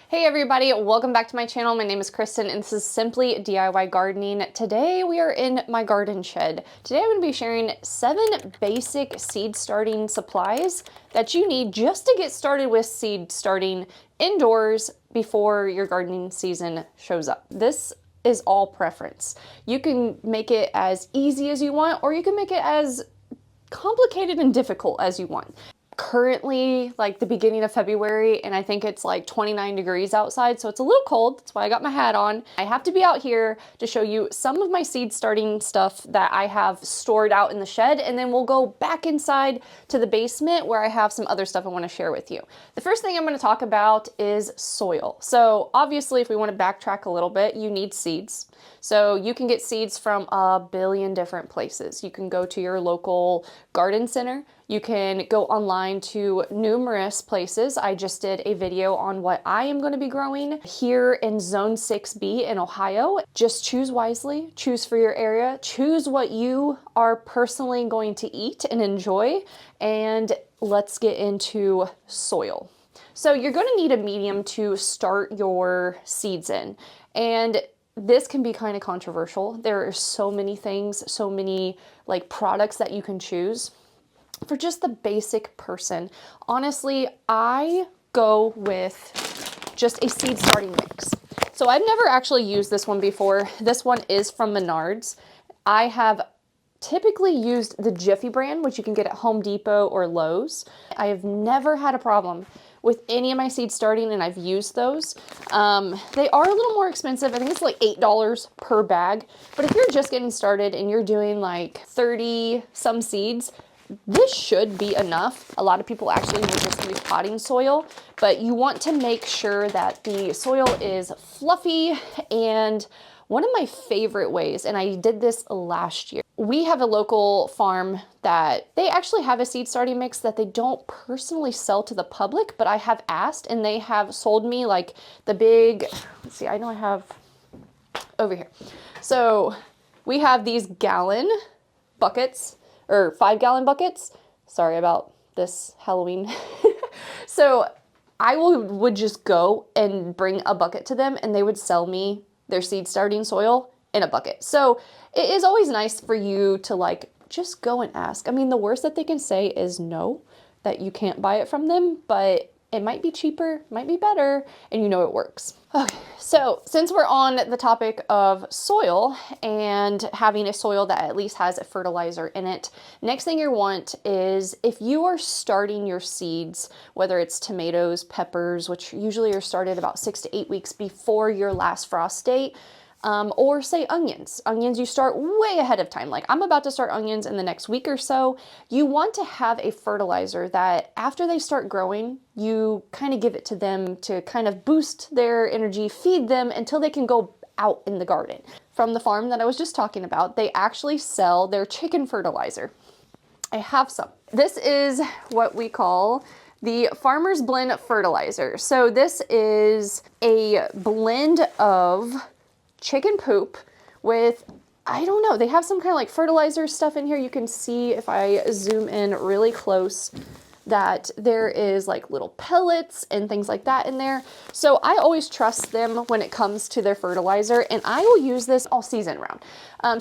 Hey everybody, welcome back to my channel. My name is Kristen and this is Simply DIY Gardening. Today we are in my garden shed. Today I'm going to be sharing 7 basic seed starting supplies that you need just to get started with seed starting indoors before your gardening season shows up. This is all preference. You can make it as easy as you want, or you can make it as complicated and difficult as you want. Currently, like the beginning of February, and I think it's like 29 degrees outside, so it's a little cold. That's why I got my hat on. I have to be out here to show you some of my seed starting stuff that I have stored out in the shed, and then we'll go back inside to the basement where I have some other stuff I want to share with you. The first thing I'm going to talk about is soil. So obviously, if we want to backtrack a little bit, you need seeds. So you can get seeds from a billion different places. You can go to your local garden center. You can go online to numerous places. I just did a video on what I am going to be growing here in Zone 6B in Ohio. Just choose wisely, choose for your area, choose what you are personally going to eat and enjoy, and let's get into soil. So you're going to need a medium to start your seeds in, and this can be kind of controversial. There are so many things, so many like products that you can choose. For just the basic person, honestly, I go with just a seed starting mix. So I've never actually used this one before. This one is from Menards. I have typically used the Jiffy brand, which you can get at Home Depot or Lowe's. I have never had a problem with any of my seed starting, and I've used those. They are a little more expensive. I think it's like $8 per bag. But if you're just getting started and you're doing like 30 some seeds, this should be enough. A lot of people actually will just use potting soil, but you want to make sure that the soil is fluffy. And one of my favorite ways, and I did this last year, we have a local farm that they actually have a seed starting mix that they don't personally sell to the public, but I have asked and they have sold me like the big, let's see, I know I have over here. So we have these gallon buckets, or 5-gallon buckets. Sorry about this Halloween. So I would just go and bring a bucket to them and they would sell me their seed starting soil in a bucket. So it is always nice for you to like just go and ask. I mean, the worst that they can say is no, that you can't buy it from them, but it might be cheaper, might be better, and you know it works. Okay, so since we're on the topic of soil and having a soil that at least has a fertilizer in it, next thing you want is if you are starting your seeds, whether it's tomatoes, peppers, which usually are started about 6 to 8 weeks before your last frost date, or say onions. Onions you start way ahead of time. Like I'm about to start onions in the next week or so. You want to have a fertilizer that after they start growing, you kind of give it to them to kind of boost their energy, feed them until they can go out in the garden. From the farm that I was just talking about, they actually sell their chicken fertilizer. I have some. This is what we call the Farmer's Blend Fertilizer. So this is a blend of chicken poop with, I don't know, they have some kind of like fertilizer stuff in here. You can see if I zoom in really close that there is like little pellets and things like that in there. So I always trust them when it comes to their fertilizer, and I will use this all season round.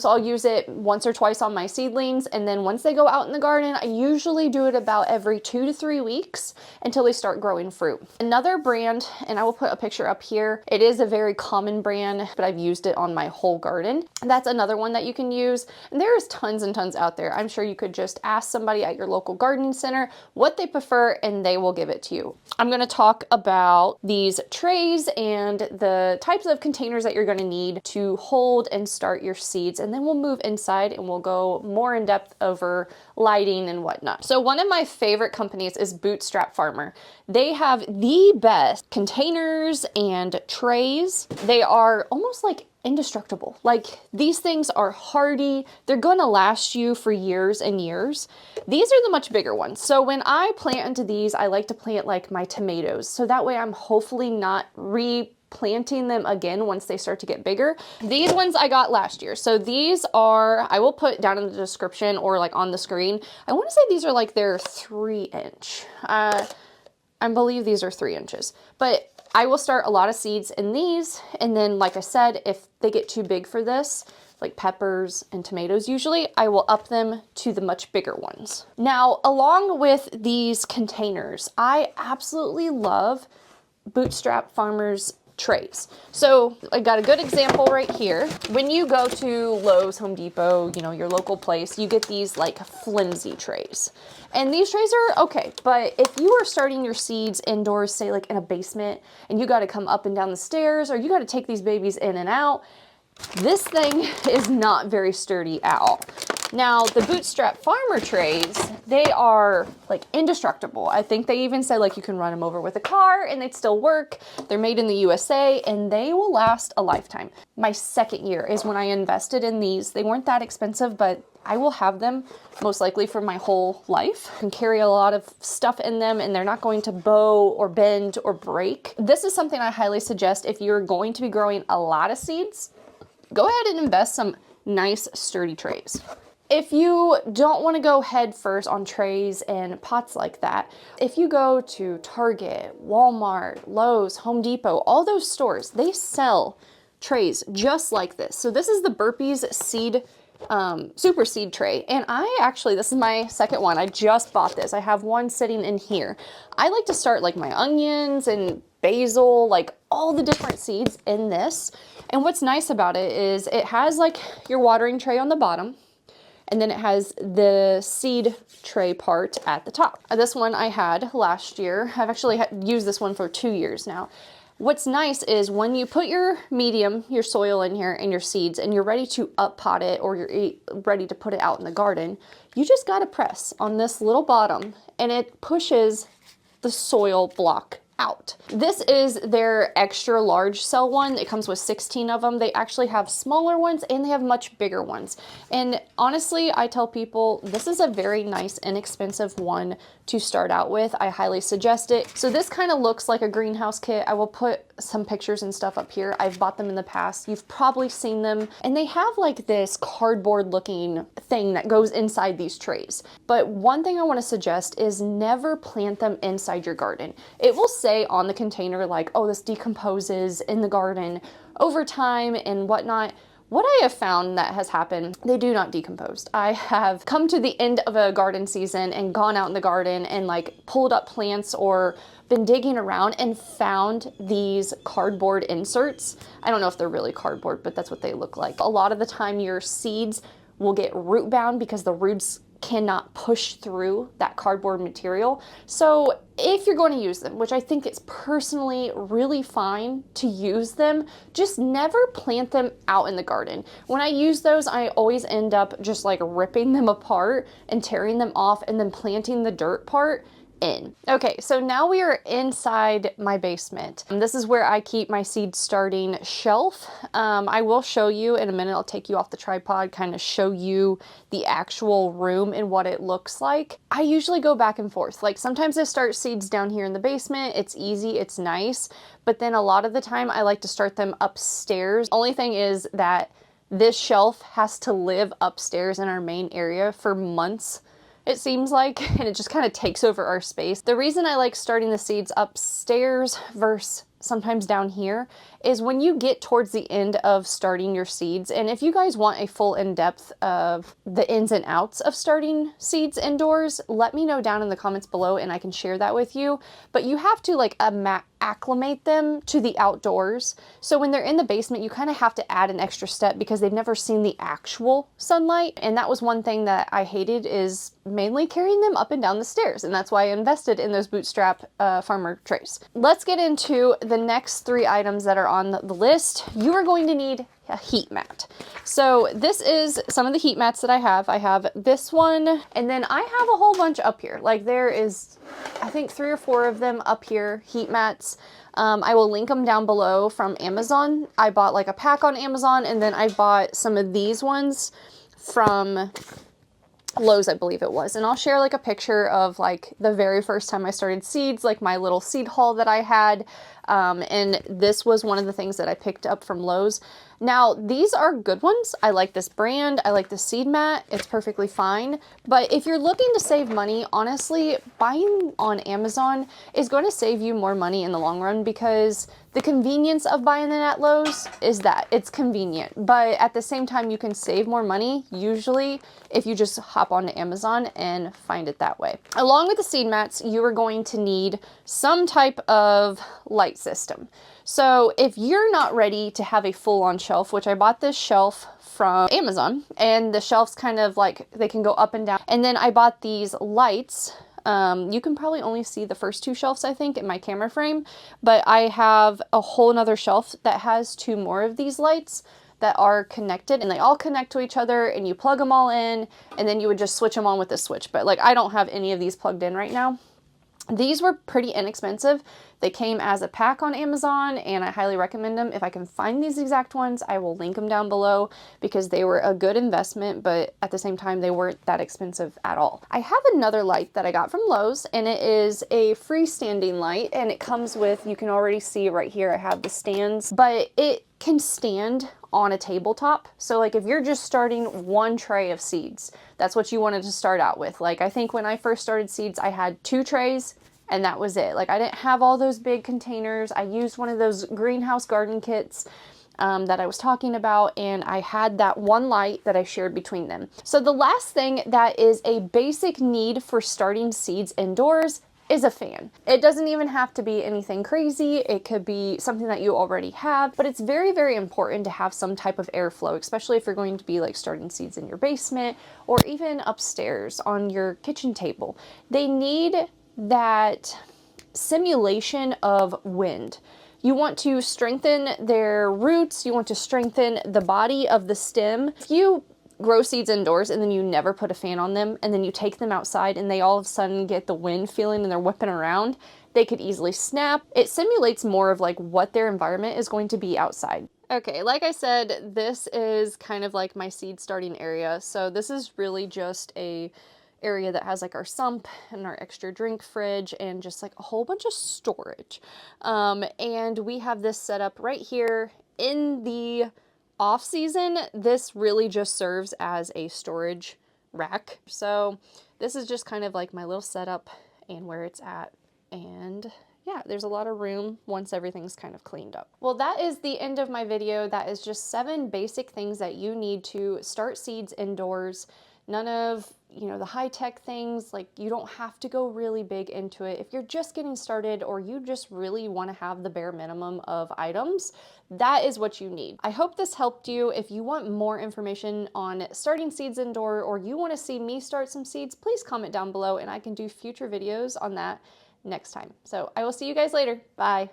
So I'll use it once or twice on my seedlings, and then once they go out in the garden, I usually do it about every 2 to 3 weeks until they start growing fruit. Another brand, and I will put a picture up here, it is a very common brand, but I've used it on my whole garden. That's another one that you can use, and there's tons and tons out there. I'm sure you could just ask somebody at your local garden center what they prefer and they will give it to you. I'm going to talk about these trays and the types of containers that you're going to need to hold and start your seeds, and then we'll move inside and we'll go more in depth over lighting and whatnot. So one of my favorite companies is Bootstrap Farmer. They have the best containers and trays. They are almost like indestructible. Like these things are hardy. They're going to last you for years and years. These are the much bigger ones. So when I plant into these, I like to plant like my tomatoes. So that way I'm hopefully not replanting them again once they start to get bigger. These ones I got last year. So these are, I will put down in the description or like on the screen. I want to say these are like their 3-inch. I believe these are 3 inches, but I will start a lot of seeds in these, and then like I said, if they get too big for this, like peppers and tomatoes usually, I will up them to the much bigger ones. Now, along with these containers, I absolutely love Bootstrap Farmers trays. So I got a good example right here. When you go to Lowe's, Home Depot, you know, your local place, you get these like flimsy trays. And these trays are okay, but if you are starting your seeds indoors, say like in a basement, and you got to come up and down the stairs, or you got to take these babies in and out, this thing is not very sturdy at all. Now, the Bootstrap Farmer trays, they are like indestructible. I think they even said like you can run them over with a car and they'd still work. They're made in the USA and they will last a lifetime. My second year is when I invested in these. They weren't that expensive, but I will have them most likely for my whole life. I can carry a lot of stuff in them and they're not going to bow or bend or break. This is something I highly suggest if you're going to be growing a lot of seeds. Go ahead and invest some nice sturdy trays. If you don't want to go head first on trays and pots like that, if you go to Target, Walmart, Lowe's, Home Depot, all those stores, they sell trays just like this. So this is the Burpees seed, super seed tray. And this is my second one. I just bought this. I have one sitting in here. I like to start like my onions and basil, like all the different seeds in this. And what's nice about it is it has like your watering tray on the bottom, and then it has the seed tray part at the top. This one I had last year. I've actually used this one for 2 years now. What's nice is when you put your medium, your soil in here and your seeds, and you're ready to up pot it, or you're ready to put it out in the garden, you just gotta press on this little bottom and it pushes the soil block out. This is their extra large cell one. It comes with 16 of them. They actually have smaller ones and they have much bigger ones. And honestly, I tell people this is a very nice, inexpensive one to start out with. I highly suggest it. So this kind of looks like a greenhouse kit. I will put some pictures and stuff up here. I've bought them in the past. You've probably seen them. And they have like this cardboard looking thing that goes inside these trays. But one thing I want to suggest is never plant them inside your garden. It will say on the container like, oh, this decomposes in the garden over time and whatnot. What I have found that has happened, they do not decompose. I have come to the end of a garden season and gone out in the garden and like pulled up plants or been digging around and found these cardboard inserts. I don't know if they're really cardboard, but that's what they look like. A lot of the time your seeds will get root bound because the roots cannot push through that cardboard material. So if you're going to use them, which I think it's personally really fine to use them, just never plant them out in the garden. When I use those, I always end up just like ripping them apart and tearing them off and then planting the dirt part in. Okay, so now we are inside my basement. This is where I keep my seed starting shelf. I will show you in a minute. I'll take you off the tripod, kind of show you the actual room and what it looks like. I usually go back and forth. Like sometimes I start seeds down here in the basement. It's easy, it's nice. But then a lot of the time I like to start them upstairs. Only thing is that this shelf has to live upstairs in our main area for months, it seems like, and it just kind of takes over our space. The reason I like starting the seeds upstairs versus sometimes down here is when you get towards the end of starting your seeds, and if you guys want a full in-depth of the ins and outs of starting seeds indoors, let me know down in the comments below and I can share that with you. But you have to like acclimate them to the outdoors. So when they're in the basement, you kind of have to add an extra step because they've never seen the actual sunlight. And that was one thing that I hated, is mainly carrying them up and down the stairs. And that's why I invested in those Bootstrap farmer trays. Let's get into the next 3 items that are on the list. You are going to need a heat mat. So this is some of the heat mats that I have. I have this one, and then I have a whole bunch up here. Like there is, I think 3 or 4 of them up here, heat mats. I will link them down below from Amazon. I bought like a pack on Amazon, and then I bought some of these ones from Lowe's, I believe it was. And I'll share like a picture of like the very first time I started seeds, like my little seed haul that I had. And this was one of the things that I picked up from Lowe's. Now, these are good ones. I like this brand. I like the seed mat. It's perfectly fine. But if you're looking to save money, honestly, buying on Amazon is going to save you more money in the long run, because the convenience of buying them at Lowe's is that it's convenient. But at the same time, you can save more money usually if you just hop onto Amazon and find it that way. Along with the seed mats, you are going to need some type of light system. So if you're not ready to have a full-on shelf, which I bought this shelf from Amazon, and the shelves kind of like, they can go up and down. And then I bought these lights. You can probably only see the first two shelves, I think, in my camera frame, but I have a whole nother shelf that has two more of these lights that are connected, and they all connect to each other, and you plug them all in, and then you would just switch them on with the switch. But like, I don't have any of these plugged in right now. These were pretty inexpensive. They came as a pack on Amazon, and I highly recommend them. If I can find these exact ones, I will link them down below, because they were a good investment, but at the same time, they weren't that expensive at all. I have another light that I got from Lowe's, and it is a freestanding light, and it comes with, you can already see right here, I have the stands, but it can stand on a tabletop. So like, if you're just starting one tray of seeds, that's what you wanted to start out with. Like, I think when I first started seeds, I had 2 trays, and that was it. Like, I didn't have all those big containers. I used one of those greenhouse garden kits that I was talking about, and I had that one light that I shared between them. So the last thing that is a basic need for starting seeds indoors is a fan. It doesn't even have to be anything crazy. It could be something that you already have, but it's very, very important to have some type of airflow, especially if you're going to be like starting seeds in your basement or even upstairs on your kitchen table. They need that simulation of wind. You want to strengthen their roots. You want to strengthen the body of the stem. If you grow seeds indoors and then you never put a fan on them, and then you take them outside and they all of a sudden get the wind feeling and they're whipping around, they could easily snap. It simulates more of like what their environment is going to be outside. Okay, like I said, this is kind of like my seed starting area. So this is really just a area that has like our sump and our extra drink fridge and just like a whole bunch of storage. And we have this set up right here. In the off season, this really just serves as a storage rack. So this is just kind of like my little setup and where it's at. And yeah, there's a lot of room once everything's kind of cleaned up. Well, that is the end of my video. That is just 7 basic things that you need to start seeds indoors. None of, you know, the high-tech things. Like, you don't have to go really big into it. If you're just getting started, or you just really want to have the bare minimum of items, that is what you need. I hope this helped you. If you want more information on starting seeds indoor, or you want to see me start some seeds, please comment down below and I can do future videos on that next time. So I will see you guys later. Bye.